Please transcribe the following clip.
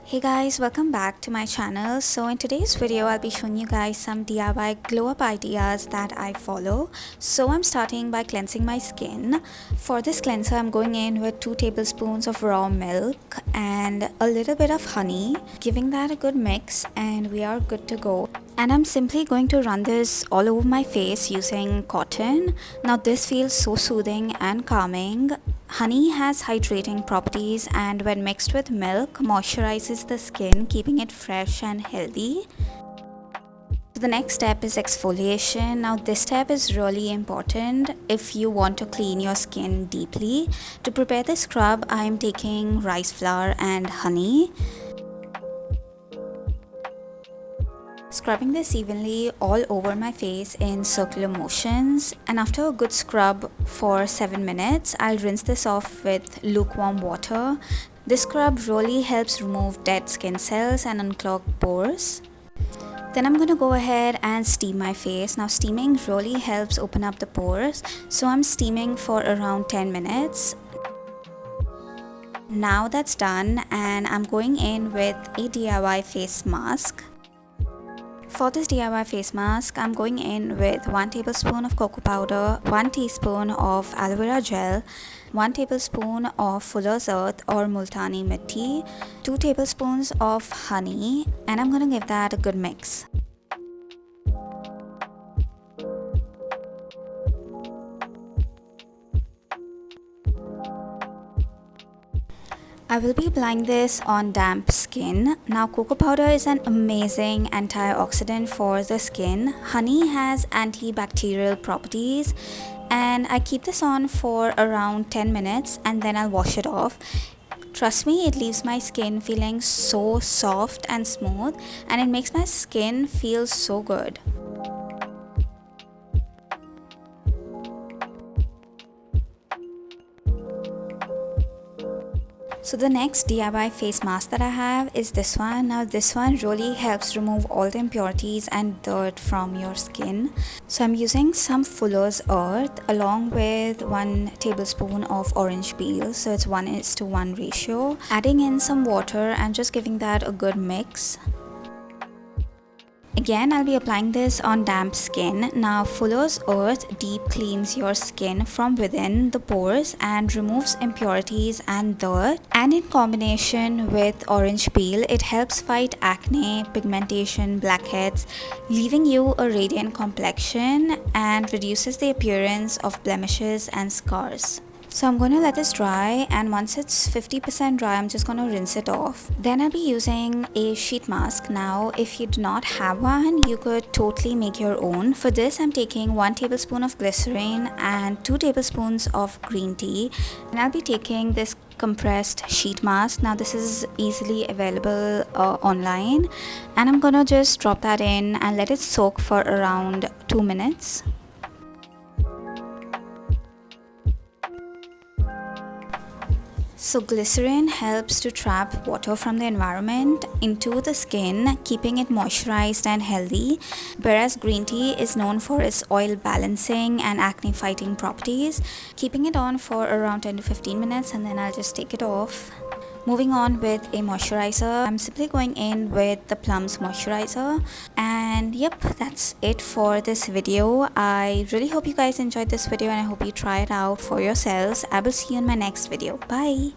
Hey guys, welcome back to my channel. So in today's video I'll be showing you guys some DIY glow up ideas that I follow. So I'm starting by cleansing my skin. For this cleanser I'm going in with 2 tablespoons of raw milk and a little bit of honey, giving that a good mix, and we are good to go. And I'm simply going to run this all over my face using cotton. Now this feels so soothing and calming. Honey has hydrating properties, and when mixed with milk moisturizes the skin, keeping it fresh and healthy. So the next step is exfoliation. Now this step is really important if you want to clean your skin deeply. To prepare the scrub I am taking rice flour and honey. Scrubbing this evenly all over my face in circular motions, and after a good scrub for 7 minutes, I'll rinse this off with lukewarm water. This scrub really helps remove dead skin cells and unclog pores. Then I'm going to go ahead and steam my face. Now steaming really helps open up the pores, so I'm steaming for around 10 minutes. Now that's done, and I'm going in with a DIY face mask. For this DIY face mask, I'm going in with 1 tablespoon of cocoa powder, 1 teaspoon of aloe vera gel, 1 tablespoon of fuller's earth or multani mitti, 2 tablespoons of honey, and I'm going to give that a good mix. I will be applying this on damp skin. Now cocoa powder is an amazing antioxidant for the skin. Honey has antibacterial properties, and I keep this on for around 10 minutes and then I'll wash it off. Trust me, it leaves my skin feeling so soft and smooth, and it makes my skin feel so good. So the next DIY face mask that I have is this one. Now this one really helps remove all the impurities and dirt from your skin. So I'm using some fuller's earth along with 1 tablespoon of orange peel. So it's 1:1 ratio. Adding in some water and just giving that a good mix. Again, I'll be applying this on damp skin. Now fuller's earth deep cleans your skin from within the pores and removes impurities and dirt, and in combination with orange peel it helps fight acne, pigmentation, blackheads, leaving you a radiant complexion and reduces the appearance of blemishes and scars. So I'm going to let this dry, and once it's 50% dry I'm just going to rinse it off. Then I'll be using a sheet mask. Now if you do not have one, you could totally make your own. For this I'm taking 1 tablespoon of glycerin and 2 tablespoons of green tea, and I'll be taking this compressed sheet mask. Now this is easily available online, and I'm gonna just drop that in and let it soak for around 2 minutes. So glycerin helps to trap water from the environment into the skin, keeping it moisturized and healthy, whereas green tea is known for its oil balancing and acne fighting properties. Keeping it on for around 10 to 15 minutes and then I'll just take it off. Moving on with a moisturizer, I'm simply going in with the Plum's moisturizer, and yep, that's it for this video. I really hope you guys enjoyed this video and I hope you try it out for yourselves. I will see you in my next video. Bye.